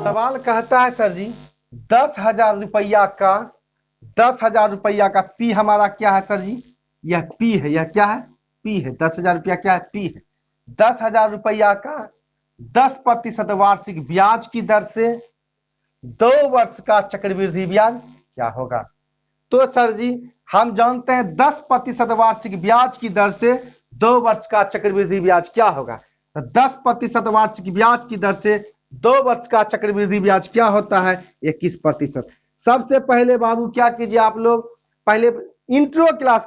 सवाल कहता है सर जी 10,000 रुपया का 10,000 रुपया का पी हमारा क्या है सर जी? यह पी है। यह क्या है? पी है। 10,000 रुपया क्या है? पी है। 10,000 रुपया का 10% वार्षिक ब्याज की दर से 2 वर्ष का चक्रवृद्धि ब्याज क्या होगा? तो सर जी हम जानते हैं 10% वार्षिक ब्याज की दर से 2 वर्ष का चक्रवृद्धि ब्याज क्या होगा? तो 10% वार्षिक ब्याज की दर से 2 वर्ष का चक्रवृद्धि ब्याज क्या होता है? 21%। सबसे पहले बाबू क्या कीजिए आप लोग, पहले इंट्रो क्लास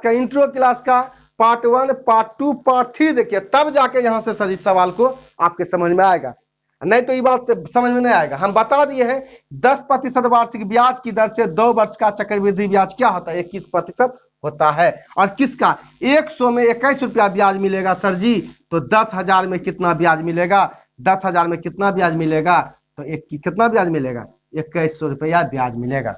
का पार्ट 1, पार्ट 2, पार्ट 3 देखिए, तब जाके यहां से सर इस सवाल को आपके समझ में आएगा, नहीं तो ये बात समझ में नहीं आएगा। हम बता दिए हैं 10% वार्षिक ब्याज की दर से 2 वर्ष का चक्रवृद्धि ब्याज क्या होता है? 21% होता है। और किसका 100 में 21 रुपया ब्याज मिलेगा सर जी, तो 10,000 में कितना ब्याज मिलेगा? 10,000 में कितना ब्याज मिलेगा? तो कितना ब्याज मिलेगा? 2100 रुपया ब्याज मिलेगा।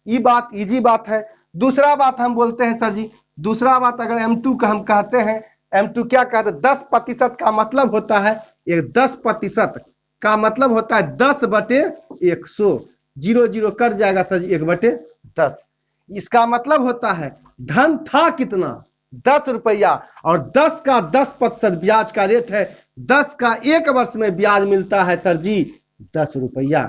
ये बात इजी बात है। दूसरा बात हम बोलते हैं सर जी, दूसरा बात अगर M2 का हम कहते हैं, M2 क्या कहते हैं? 10% का मतलब होता है, ये 10% का मतलब होता है 10/100। 0 कट जाएगा सर जी, 1/10। इसका मतलब होता है धन था कितना? 10 रुपया, और 10 का 10% ब्याज का रेट है। 10 का 1 वर्ष में ब्याज मिलता है सर जी 10 रुपया।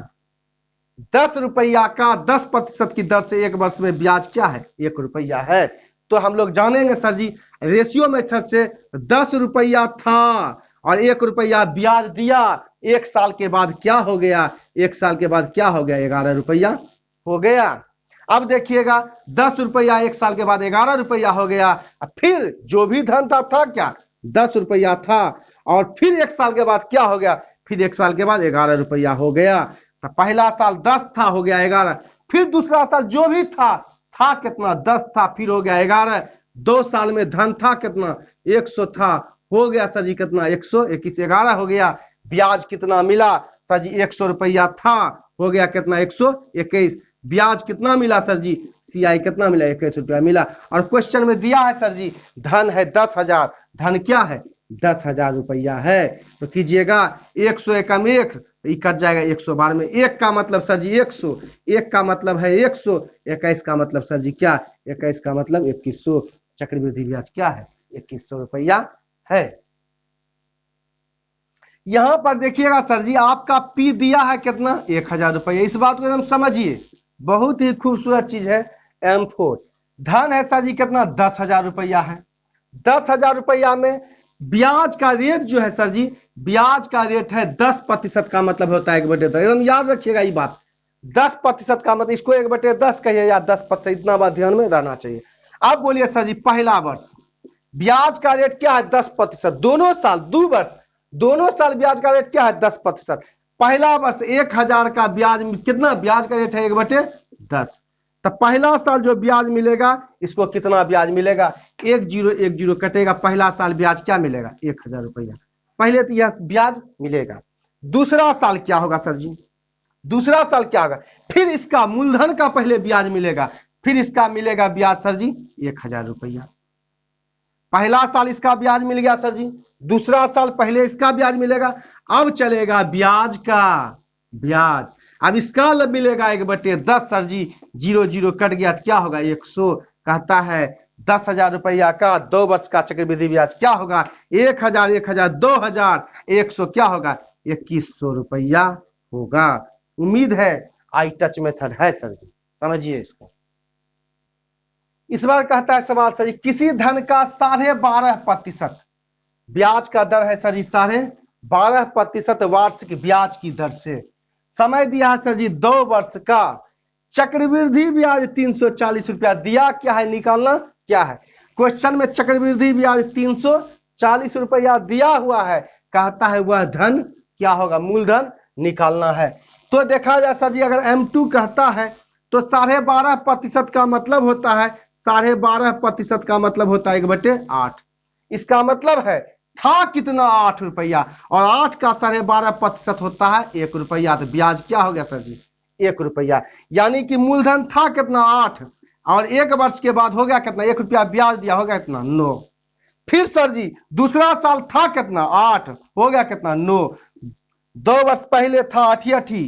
10 रुपया का 10% की दर से 1 वर्ष में ब्याज क्या है? 1 रुपया है। तो हम लोग जानेंगे सर जी रेशियो मेथड से, 10 रुपया था और 1 रुपया ब्याज दिया, 1 साल के बाद क्या हो गया? 1 साल के बाद क्या हो गया? 11 रुपया हो गया। अब देखिएगा 10 रुपया 1 साल के बाद 11 रुपया हो गया। फिर जो भी धन था क्या? 10 रुपया था, और फिर 1 साल के बाद क्या हो गया? फिर 1 साल के बाद 11 रुपया हो गया। तो पहला साल 10 था, हो गया 11। फिर दूसरा साल जो भी था कितना? 10 था, फिर हो गया 11। 2 साल में धन था कितना? 100 था, हो गया सर जी कितना? 121, 11 हो गया। ब्याज कितना मिला सर जी? 100 रुपया था, हो गया कितना? 121। ब्याज कितना मिला सर जी? CI कितना मिला? 21 रुपया मिला। और क्वेश्चन में दिया है सर जी धन है 10,000, धन क्या है? 10,000 रुपया है। तो कीजिएगा 100 एकम 1, कट जाएगा 112 में। 1 का मतलब सर जी 100, 1 का मतलब है 100, 21 का मतलब सर जी क्या? 21 का मतलब 2100। चक्रवृद्धि ब्याज क्या है? 2100 रुपया है। यहां पर देखिएगा सर जी आपका पी दिया है कितना? 1,000 रुपया। इस बात को एकदम समझिए, बहुत ही खूबसूरत चीज है। M4 धन है सर जी कितना? 10,000 रुपया है। 10,000 रुपया में ब्याज का रेट जो है सर जी, ब्याज का रेट है 10% का मतलब होता है 1/10। एकदम याद रखिएगा ये बात, 10% का मतलब इसको 1/10 कहिए या 10%, इतना बात ध्यान में रहना चाहिए। अब बोलिए सर जी पहला वर्ष ब्याज का रेट क्या है? 10%। दोनों साल 2 वर्ष, दोनों साल ब्याज का रेट क्या है? 10%। पहला वर्ष 1,000 का ब्याज, कितना ब्याज का रेट है? 1/10। तो पहला साल जो ब्याज मिलेगा इसको कितना ब्याज मिलेगा? 1010 कटेगा। पहला साल ब्याज क्या मिलेगा? 1,000 रुपया। पहले तो यह ब्याज मिलेगा। दूसरा साल क्या होगा सर जी? दूसरा साल क्या होगा? फिर इसका मूलधन का पहले ब्याज मिलेगा, फिर इसका मिलेगा ब्याज सर जी 1,000 रुपया। पहला साल इसका ब्याज मिल गया सर जी, दूसरा साल पहले इसका ब्याज मिलेगा। अब चलेगा ब्याज का ब्याज, अब इसका मिलेगा 1/10 सर जी। 0 कट गया तो क्या होगा? 100। कहता है 10,000 रुपया का 2 वर्ष का चक्रवृद्धि ब्याज क्या होगा? 1,000, 1,000, 2,000, 100 क्या होगा? 2100 रुपया होगा। उम्मीद है आई टच मेथड है सर जी, समझिए इसको। इस बार कहता है सवाल सर जी किसी धन का 12.5% ब्याज का दर है सर जी 12.5% वार्षिक ब्याज की दर से, समय दिया है सर जी 2 वर्ष का, चक्रवृद्धि ब्याज 340 रुपया दिया। क्या है? निकालना क्या है? क्वेश्चन में चक्रवृद्धि ब्याज 340 रुपया दिया हुआ है। कहता है वह धन क्या होगा? मूलधन निकालना है। तो देखा जाए सर जी अगर M2 कहता है तो 12.5% का मतलब होता है, 12.5% का मतलब होता है 1/8। इसका मतलब है था कितना? 8 रुपया, और 8 का 12.5% होता है 1 रुपया। तो ब्याज क्या हो गया सर जी? 1 रुपया। यानी कि मूलधन था कितना? 8, और 1 वर्ष के बाद हो गया कितना? 1 रुपया ब्याज दिया, हो गया कितना? 9। फिर सर जी दूसरा साल था कितना? 8, हो गया कितना? 9। 2 वर्ष पहले था 88,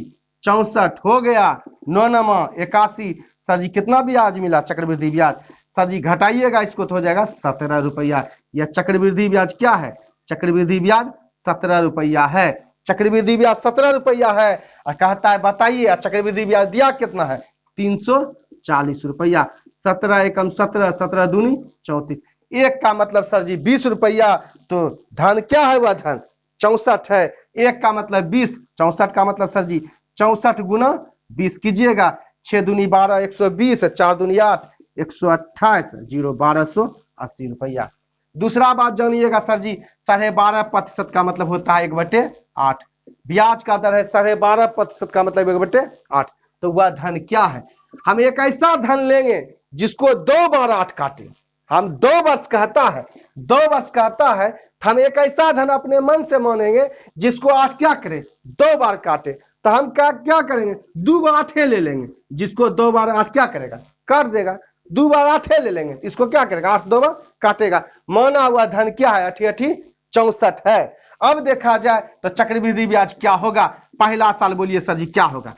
64 हो गया। 9 नमा 81। सर जी कितना ब्याज मिला चक्रवृद्धि ब्याज? सर जी घटाइएगा इसको तो हो जाएगा 17 रुपया। यह चक्रवृद्धि ब्याज क्या है? चक्रवृद्धि ब्याज 17 रुपया है। चक्रवृद्धि ब्याज 17 रुपया है और कहता है बताइए चक्रवृद्धि ब्याज दिया कितना है? 340 रुपया। 17 एकम 17, 17 दूनी 34। एक का मतलब सर जी 20 रुपया, तो धन क्या है? वह धन 64 है। एक का मतलब 20, 64 का मतलब सर जी 64 गुना 20 कीजिएगा। 6 दूनी 12, 120, 4 दूनी 8, 128, 0 1280 रुपया। दूसरा बात जानिएगा सर जी, 12.5% का मतलब होता है 1/8। ब्याज का दर है 12.5% का मतलब 1/8। तो वह धन क्या है? हम एक ऐसा धन लेंगे जिसको 2 बार 8 काटे। हम 2 वर्ष कहता है, 2 वर्ष कहता है, हम एक ऐसा धन अपने मन से मानेंगे जिसको 8 क्या करे? 2 बार काटे। तो हम क्या करेंगे? 2 बार 8 ले लेंगे, जिसको 2 बार 8 क्या करेगा? काट देगा। 2 बार 8 ले लेंगे, इसको क्या करेगा? 8 2 बार काटेगा। माना हुआ धन क्या है? 8 8 64 है। अब देखा जाए तो चक्रवृद्धि ब्याज क्या होगा? पहला साल बोलिए सर जी क्या होगा?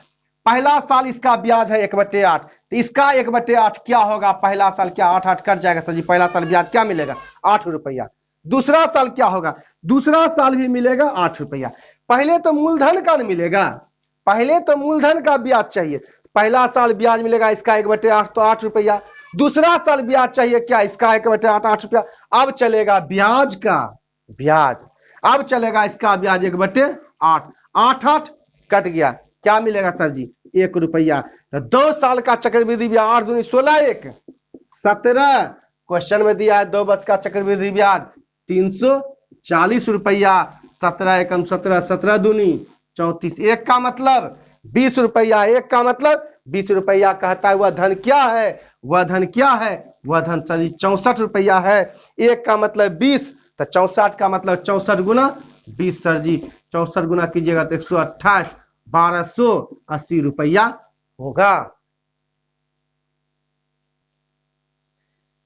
पहला साल इसका ब्याज है 1/8, तो इसका 1/8 क्या होगा? पहला साल क्या 8 8 कट जाएगा सर जी। पहला साल ब्याज क्या मिलेगा? 8 रुपया। दूसरा साल क्या होगा? दूसरा साल भी मिलेगा 8 रुपया। पहले तो मूलधन का नहीं मिलेगा, पहले तो मूलधन का ब्याज चाहिए। पहला साल ब्याज मिलेगा इसका 1/8, तो 8 रुपया। दूसरा साल ब्याज चाहिए क्या? इसका 1/8, 8 रुपया। अब चलेगा ब्याज का ब्याज, अब चलेगा इसका ब्याज 1/8। 8 8 कट गया, क्या मिलेगा सर जी? 1 रुपया। तो 2 साल का चक्रवृद्धि ब्याज 8 दूनी 16, 1 17। क्वेश्चन में दिया है 2 वर्ष का चक्रवृद्धि ब्याज 340 रुपया। 17 एकम 17, 17 दूनी 34। एक का मतलब 20 रुपया, एक का मतलब 20 रुपया। कहता है वह धन क्या है? वह धन क्या है? वह धन सर जी 64 रुपया है। एक का मतलब 20, तो 64 का मतलब 64 गुना 20 सर जी। 64 गुना कीजिएगा तो 128, 1280 रुपया होगा।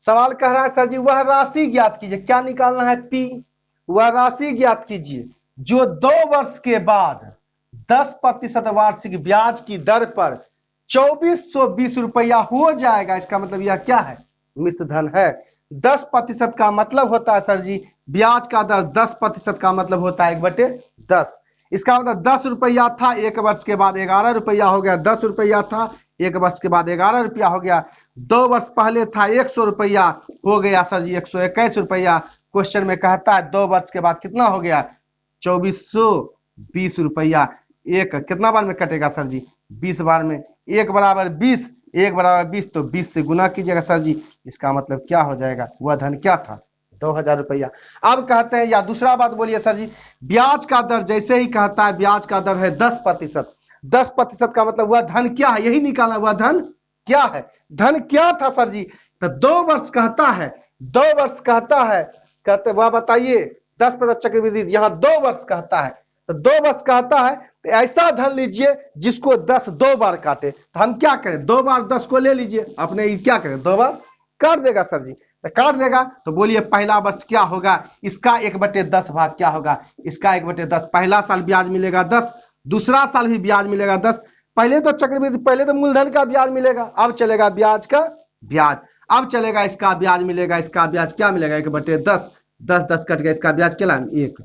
सवाल कह रहा है सर जी वह राशि ज्ञात कीजिए। क्या निकालना है? पी। वह राशि ज्ञात कीजिए जो 2 वर्ष के बाद 10% वार्षिक ब्याज की दर पर 2420 रुपया हो जाएगा। इसका मतलब यह क्या है? मिश्र धन है। 10% का मतलब होता है सर जी ब्याज का दर, 10% का मतलब होता है 1/10। इसका मतलब 10 रुपया था, 1 वर्ष के बाद 11 रुपया हो गया। 10 रुपया था, 1 वर्ष के बाद 11 रुपया हो गया। 2 वर्ष पहले था 100 रुपया, हो गया सर जी 121 रुपया। क्वेश्चन में कहता है 2 वर्ष के बाद कितना हो गया? 2420 रुपया। एक कितना बार में कटेगा सर जी? 20 बार में। 1 बराबर 20, 1 बराबर 20, तो 20 से गुना कीजिएगा सर जी। इसका मतलब क्या हो जाएगा? वह धन क्या था? 2000 रुपया। अब कहते हैं, या दूसरा बात बोलिए सर जी, ब्याज का दर जैसे ही कहता है ब्याज का दर है 10%। 10% का मतलब वह धन क्या है? यही निकाला। वह धन क्या है? धन क्या था सर जी? तो 2 वर्ष कहता है, 2 वर्ष कहता है, कहते वह बताइए 10% चक्रवृद्धि। यहां 2 वर्ष कहता है, तो 2 वर्ष कहता है तो ऐसा धन लीजिए जिसको 10 2 बार काटे। तो हम क्या करें? 2 बार 10 को ले लीजिए, अपने क्या करें? 2 बार काट देगा सर जी। तो काट देगा तो बोलिए पहला वर्ष क्या होगा? इसका 1/10 भाग क्या होगा? इसका 1/10। पहला साल ब्याज मिलेगा 10, दूसरा साल भी ब्याज मिलेगा 10। पहले तो चक्रवृद्धि, पहले तो मूलधन का ब्याज मिलेगा, अब चलेगा ब्याज का ब्याज। अब चलेगा इसका ब्याज मिलेगा, इसका ब्याज क्या मिलेगा? 1/10। 10 10 कट गया, इसका ब्याज क्या? 1।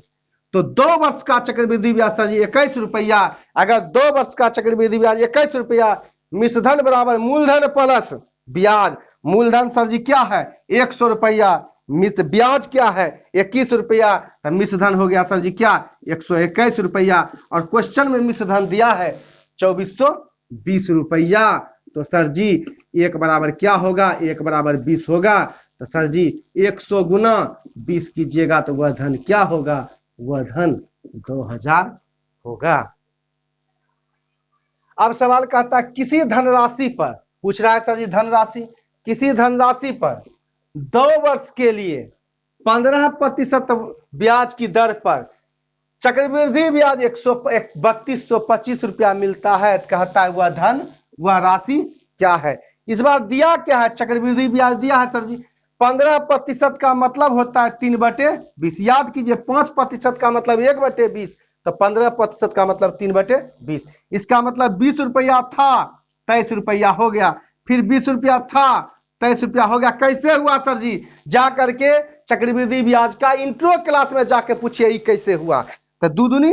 तो 2 वर्ष का चक्रवृद्धि ब्याज सर जी 21 रुपया। अगर 2 वर्ष का चक्रवृद्धि ब्याज 21 रुपया, मिश्रधन बराबर मूलधन प्लस ब्याज। मूलधन सर जी क्या है? 100 रुपया। मिश्र ब्याज क्या है? 21 रुपया। तो मिश्रधन हो गया सर जी क्या? 121 रुपया। और क्वेश्चन में मिश्रधन दिया है 2420 रुपया। तो सर जी 1 बराबर क्या होगा? 1 बराबर 20 होगा। तो सर जी 100 गुना 20 कीजिएगा तो वह धन क्या होगा? वह धन 2000 होगा। अब सवाल कहता है किसी धनराशि पर, पूछ रहा है सर जी धनराशि, किसी धनराशि पर 2 वर्ष के लिए 15% ब्याज की दर पर चक्रवृद्धि ब्याज 3225 रुपया मिलता है। कहता है वह धन, वह राशि क्या है? इस बार दिया क्या है? चक्रवृद्धि ब्याज दिया है सर जी 15% का मतलब होता है 3/20। याद कीजिए 5% का मतलब 1/20, तो 15% का मतलब 3/20। इसका मतलब 20 रुपया था, 23 रुपया हो गया, फिर 20 रुपया था, 23 रुपया हो गया। कैसे हुआ सर जी? जा करके चक्रवृद्धि ब्याज का इंट्रो क्लास में जाके पूछिए ये कैसे हुआ। तो दू दूनी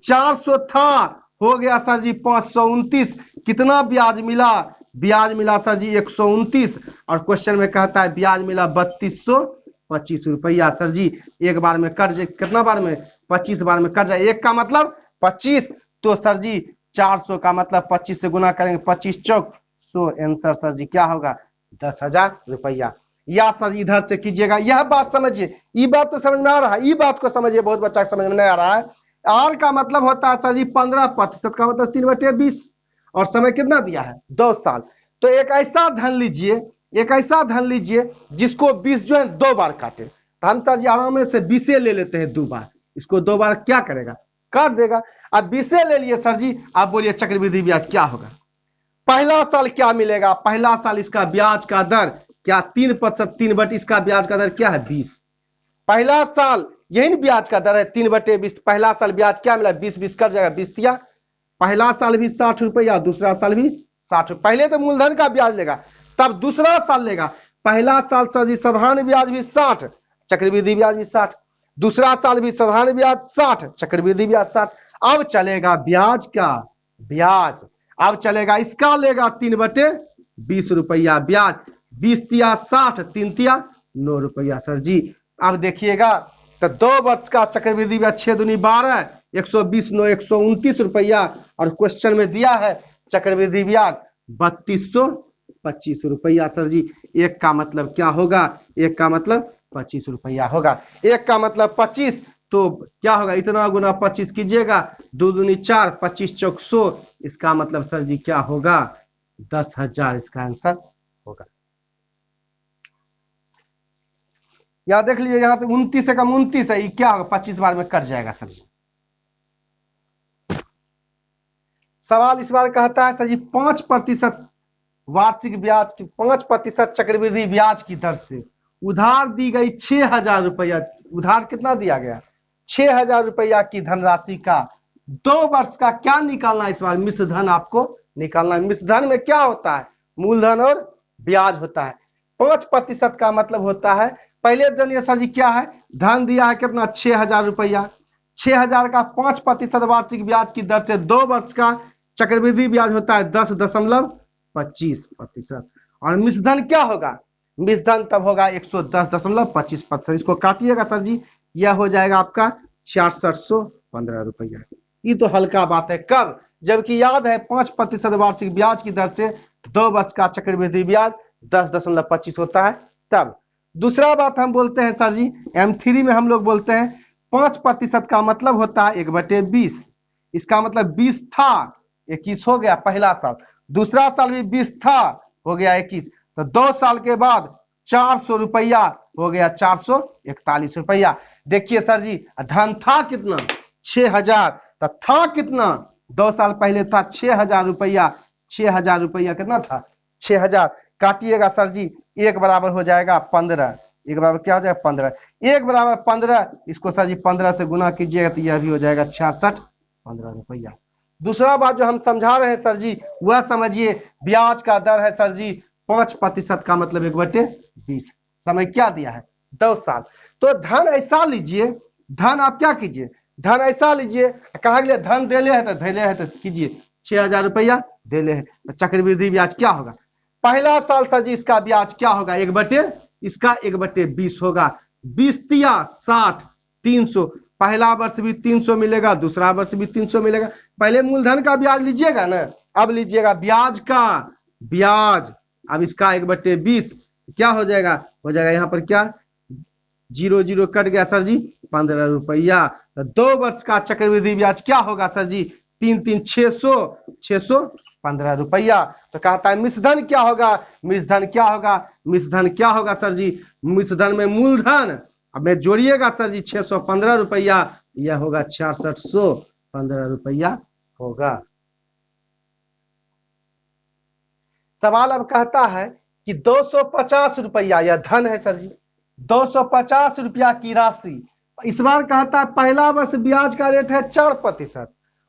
400 था, हो गया सर जी 529। कितना ब्याज मिला? ब्याज मिला सर जी 129, और क्वेश्चन में कहता है ब्याज मिला 3225 रुपया। सर जी एक बार में कट जाए, कितना बार में? 25 बार में कट जाए। एक का मतलब 25, तो सर जी 400 का मतलब 25 से गुना करेंगे, 25 चौक 100। आंसर सर जी क्या होगा? 10,000 रुपया। या सर इधर से कीजिएगा, यह बात समझिए, ये बात तो समझ में आ रहा है, ये बात को समझिए, बहुत बच्चा समझ में नहीं आ रहा है। आर का मतलब होता है सर जी 15% का मतलब 3/20, और समय कितना दिया है? 2 साल। तो एक ऐसा धन लीजिए, एक ऐसा धन लीजिए जिसको 20 जो है 2 बार काटे। तो हम सर जी आराम से 20 ले लेते हैं 2 बार, इसको 2 बार क्या करेगा? काट देगा। अब 20 ले लिए सर जी, आप बोलिए चक्रवृद्धि ब्याज क्या होगा? पहला साल क्या मिलेगा? पहला साल इसका ब्याज का दर क्या? 3%, 3/20 इसका ब्याज का दर क्या है? 20। पहला साल यही ब्याज का दर है 3/20। पहला साल ब्याज क्या मिला? 20, 20 कर जाएगा, 20 दिया। पहला साल भी 60 रुपया, दूसरा साल भी 60। पहले तो मूलधन का ब्याज लेगा, तब दूसरा साल लेगा। पहला साल सर जी साधारण ब्याज भी 60, चक्रवृद्धि ब्याज भी 60। दूसरा साल भी साधारण ब्याज 60, चक्रवृद्धि ब्याज 60। अब चलेगा ब्याज का ब्याज, अब चलेगा इसका लेगा 3/20 रुपया ब्याज। 20 तिया 60, 3 तिया 9 रुपया। सर जी अब देखिएगा, तो 2 वर्ष का चक्रवृद्धि ब्याज 6 दूनी 12, 120 9 129 रुपया, और क्वेश्चन में दिया है चक्रवृद्धि ब्याज 3225 रुपया। सर जी एक का मतलब क्या होगा? एक का मतलब 25 रुपया होगा। एक का मतलब 25, तो क्या होगा? इतना गुना 25 कीजिएगा, 2 दूनी 4, 25 चौक 100। इसका मतलब सर जी क्या होगा? 10,000 इसका आंसर होगा। यहां देख लीजिए, यहां से 29 से कम 29 है, ये क्या होगा? 25 बार में कट जाएगा सर जी। सवाल इस बार कहता है सर जी 5% वार्षिक ब्याज की, 5% चक्रवृद्धि ब्याज की दर से उधार दी गई 6,000 रुपया। उधार कितना दिया गया? 6,000 रुपया की धनराशि का 2 वर्ष का क्या निकालना है? इस बार मिश्र धन आपको निकालना है। मिश्र धन में क्या होता है? मूलधन और ब्याज होता है। 5% का मतलब होता है, पहले जानिए सर जी क्या है? धन दिया है कितना? 6,000 रुपया। 6,000 का 5% वार्षिक ब्याज की दर से 2 वर्ष का चक्रवृद्धि ब्याज होता है 10.25%। और मिश्रधन क्या होगा? मिश्रधन तब होगा 110.25%। इसको काटिएगा सर जी, यह हो जाएगा आपका 6615 रुपया। ये तो हल्का बात है। कब? जबकि याद है 5% वार्षिक ब्याज की दर से 2 वर्ष का चक्रवृद्धि ब्याज 10.25 होता है तब। दूसरा बात हम बोलते हैं सर जी M3 में हम लोग बोलते हैं 5% का मतलब होता है 1/20। इसका मतलब 20 था, 21 हो गया पहला साल। दूसरा साल भी 20 था, हो गया 21। तो 2 साल के बाद 400 रुपया हो गया 441 रुपया। देखिए सर जी धन था कितना? 6,000। तो था कितना? 2 साल पहले था 6,000 रुपया। 6,000 रुपया कितना था? 6,000। काटिएगा सर जी, एक बराबर हो जाएगा 15। एक बराबर क्या हो जाएगा? 15। एक बराबर 15, इसको सर जी 15 से गुना कीजिएगा तो यह भी हो जाएगा 6615 रुपया। दूसरा बात जो हम समझा रहे हैं सर जी, वह समझिए ब्याज का दर है सर जी 5% का मतलब 1/20। समय क्या दिया है? 2 साल। तो धन ऐसा लीजिए, धन आप क्या कीजिए? धन ऐसा लीजिए, कहा गया धन देले है तो कीजिए 6,000 रुपया देले है, तो चक्रवृद्धि ब्याज क्या होगा? पहला साल सर जी इसका ब्याज क्या होगा? इसका 1/20 होगा। 20 तिया 60, 300। पहला वर्ष भी 300 मिलेगा, दूसरा वर्ष भी 300 मिलेगा। पहले मूलधन का ब्याज लीजिएगा ना, अब लीजिएगा ब्याज का ब्याज। अब इसका 1/20 क्या हो जाएगा? हो जाएगा यहाँ पर क्या? 0 0 कट गया सर जी 15 रुपया। तो 2 वर्ष का चक्रवृद्धि ब्याज क्या होगा सर जी? 3 3 615 रुपया। तो कहता है मिश्रधन क्या होगा? मिश्रधन क्या होगा? मिश्रधन क्या होगा सर जी? मिश्रधन में मूलधन अब में जोड़िएगा सर जी 615 रुपया, यह होगा 6615 रुपया होगा। सवाल अब कहता है कि 250 रुपया, यह धन है सर जी, 250 रुपया की राशि इस बार कहता है पहला वर्ष ब्याज का रेट है 4%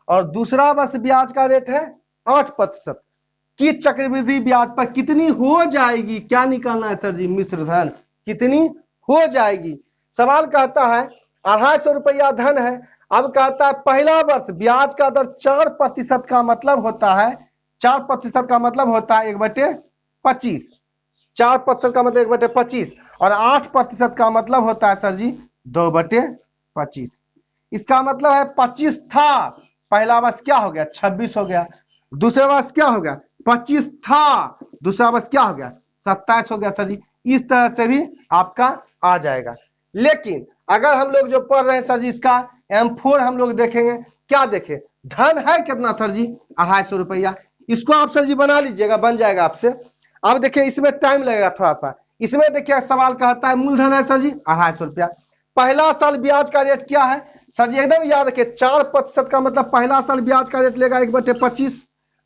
और दूसरा वर्ष ब्याज का रेट है 8% की चक्रवृद्धि ब्याज पर कितनी हो जाएगी, क्या निकालना है सर जी, मिश्र धन कितनी हो जाएगी। सवाल कहता है 250 रुपया धन है। अब कहता है पहला वर्ष ब्याज का दर 4% का मतलब होता है 4% का मतलब होता है 1/25, 4% का मतलब 1/25 और 8% का मतलब होता है सर जी 2/25। इसका मतलब है 25 था, पहला वर्ष क्या हो गया 26 हो गया, दूसरा वर्ष क्या हो गया 25 था, दूसरा वर्ष क्या हो गया 27 हो गया सर जी। इस तरह से भी आपका आ जाएगा। लेकिन अगर हम लोग जो पढ़ रहे हैं सर जी इसका M4 हम लोग देखेंगे, क्या देखें, धन है कितना सर जी 250 रुपया, इसको आप सर जी बना लीजिएगा, बन जाएगा आपसे। अब देखिए इसमें टाइम लगेगा थोड़ा सा, इसमें देखिए सवाल कहता है मूलधन है सर जी 250 रुपया, पहला साल ब्याज का रेट क्या है सर जी, एकदम याद रखिए 4% का मतलब पहला साल ब्याज का रेट लेगा 1/25,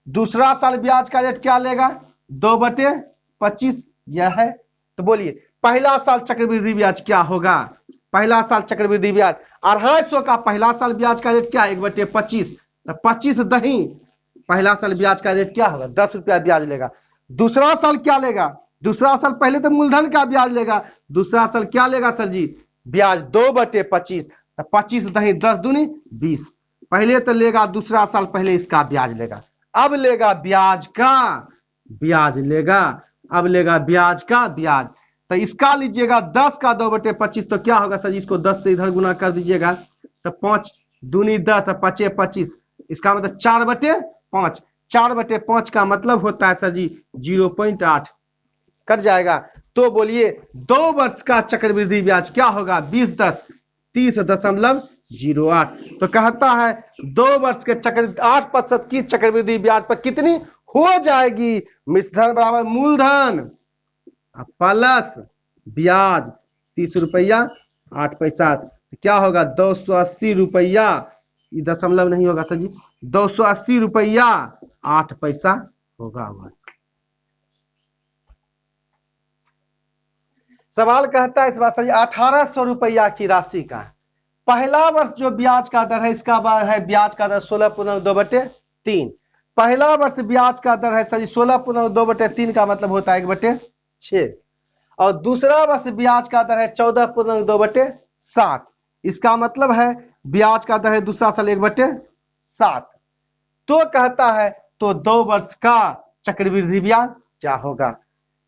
दूसरा साल ब्याज का रेट क्या लेगा 2/25, यह है। तो बोलिए पहला साल चक्रवृद्धि ब्याज क्या होगा, पहला साल चक्रवृद्धि ब्याज 250 का पहला साल ब्याज का रेट क्या 1/25, 25 दही पहला साल ब्याज का रेट क्या होगा 10 रुपया ब्याज लेगा। दूसरा साल क्या लेगा, दूसरा साल पहले तो मूलधन का ब्याज लेगा, दूसरा साल क्या लेगा सर जी ब्याज 2/25, 25 दही 10 दूनी 20, पहले तो लेगा दूसरा साल पहले इसका ब्याज लेगा, अब लेगा ब्याज का ब्याज लेगा, अब लेगा ब्याज का ब्याज। तो इसका लीजिएगा 10 का 2/25 तो क्या होगा सर जी, इसको 10 से इधर गुना कर दीजिएगा तो 5 दूनी 10 और 5 25, इसका मतलब 4/5, 4/5 का मतलब होता है सर जी 0.8 कट जाएगा। तो बोलिए 2 वर्ष का चक्रवृद्धि ब्याज क्या होगा 20 10 30.08। तो कहता है 2 वर्ष के चक्र 8% की चक्रवृद्धि ब्याज पर कितनी हो जाएगी, मिश्रधन बराबर मूलधन प्लस ब्याज 30 रुपया 8 पैसा, क्या होगा 280 रुपया, ये दशमलव नहीं होगा सर जी, 280 रुपया 8 पैसा होगा। सवाल कहता है इस बात सर 1800 रुपया की राशि का पहला वर्ष जो ब्याज का दर है इसका है ब्याज का दर 16.2/3, पहला वर्ष ब्याज का दर है सर 16.2/3 का मतलब होता है 1/6 और दूसरा वर्ष ब्याज का दर है 14.2/7, इसका मतलब है ब्याज का दर है दूसरा साल 1/7। तो कहता है तो 2 वर्ष का चक्रवृद्धि ब्याज क्या होगा।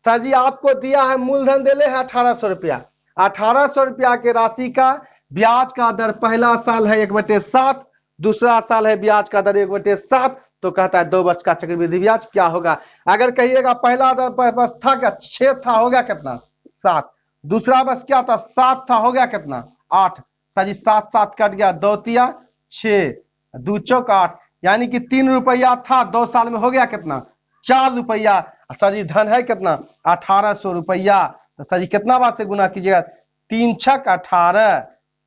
सर जी आपको दिया है मूलधन दे ले है 1800 रुपया, 1800 रुपया के राशि का ब्याज का दर पहला साल है 1/7, दूसरा साल है ब्याज का दर 1/7, तो कहता है 2 वर्ष का चक्रवृद्धि ब्याज क्या होगा। अगर कहिएगा पहला वर्ष था क्या 6 था, हो गया कितना 7, दूसरा वर्ष क्या था 7 था, हो गया कितना 8, सर जी 7 7 कट गया 2 तिया 6 2 चौक 8, यानी कि 3 रुपया था 2 साल में, हो गया कितना 4 रुपया। सर जी धन है कितना 1800 रुपया, तो सर जी कितना बार से गुना कीजिएगा 3 छक 18,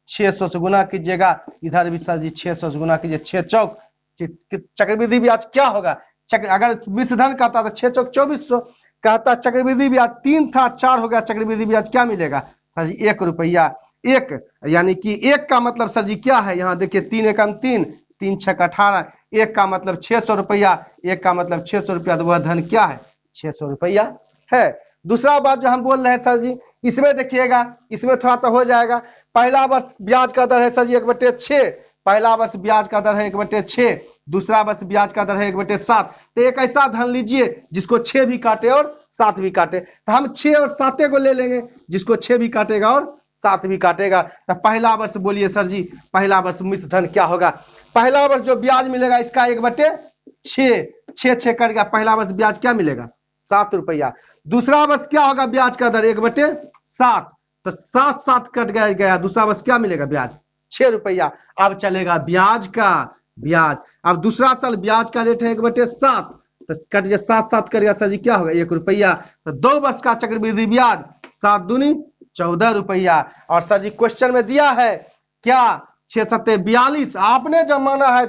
600 से गुना कीजिएगा, इधर भी सर जी 600 से गुना कीजिए, 6 चौक चक्रवृद्धि ब्याज क्या होगा, अगर मिश्रधन कहता तो 6 चौक 2400, कहता चक्रवृद्धि ब्याज 3 था 4 हो गया, चक्रवृद्धि ब्याज क्या मिलेगा सर जी 1 रुपया, 1 यानी कि 1 का मतलब सर जी क्या है, यहाँ देखिए 3 एकम 3, 3 छक 18, 1 का मतलब 600 रुपया, 1 का मतलब 600 रुपया, तो वह धन क्या है 600 रुपया है। दूसरा बात जो हम बोल रहे हैं सर जी इसमें देखिएगा, इसमें थोड़ा सा हो जाएगा, पहला वर्ष ब्याज का दर है सर जी 1/6, पहला वर्ष ब्याज का दर है 1/6, दूसरा वर्ष ब्याज का दर है 1/7, तो एक ऐसा धन लीजिए जिसको 6 भी काटे और 7 भी काटे, तो हम 6 और 7 को ले लेंगे, जिसको 6 भी काटेगा और 7 भी काटेगा। तो पहला वर्ष बोलिए सर जी, पहला वर्ष मिश्र धन क्या होगा, पहला वर्ष जो ब्याज मिलेगा इसका 1/6, 6 कट गया, पहला वर्ष ब्याज क्या मिलेगा 7 रुपया, दूसरा वर्ष क्या होगा ब्याज का दर 1/7, तो 7 7 कट गया, दूसरा वर्ष क्या मिलेगा ब्याज 6 रुपया। अब चलेगा ब्याज का ब्याज, अब दूसरा साल ब्याज का रेट है 1/7, तो कट गया 7 7 कट गया सर जी क्या होगा 1 रुपया, तो 2 वर्ष का चक्रवृद्धि ब्याज 7 दूनी 14 रुपया। और सर जी क्वेश्चन में दिया है क्या 6 7 42, आपने जब माना है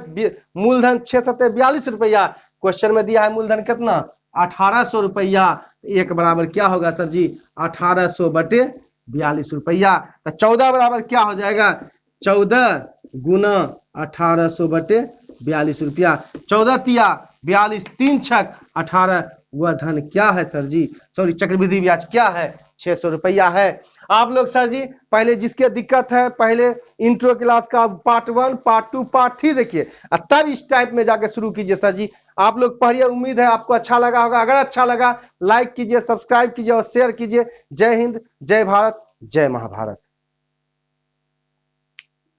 मूलधन 6 7 42 रुपया, क्वेश्चन में दिया है मूलधन कितना 1800 रुपया, एक बराबर क्या होगा सर जी 1800/42 रुपया, तो 14 बराबर क्या हो जाएगा 14 गुना 1800 बटे 42 रुपया। 14 तिया 42, 3 छक 18, वह धन क्या है सर जी? सॉरी, चक्रवृद्धि ब्याज क्या है? 600 रुपया है। आप लोग सर जी पहले जिसके दिक्कत है पहले इंट्रो क्लास का पार्ट 1, पार्ट 2, पार्ट 3 देखिए, तब इस टाइप में जाके शुरू कीजिए सर जी। आप लोग पढ़िए, उम्मीद है आपको अच्छा लगा होगा। अगर अच्छा लगा लाइक कीजिए, सब्सक्राइब कीजिए और शेयर कीजिए। जय हिंद, जय भारत, जय महाभारत।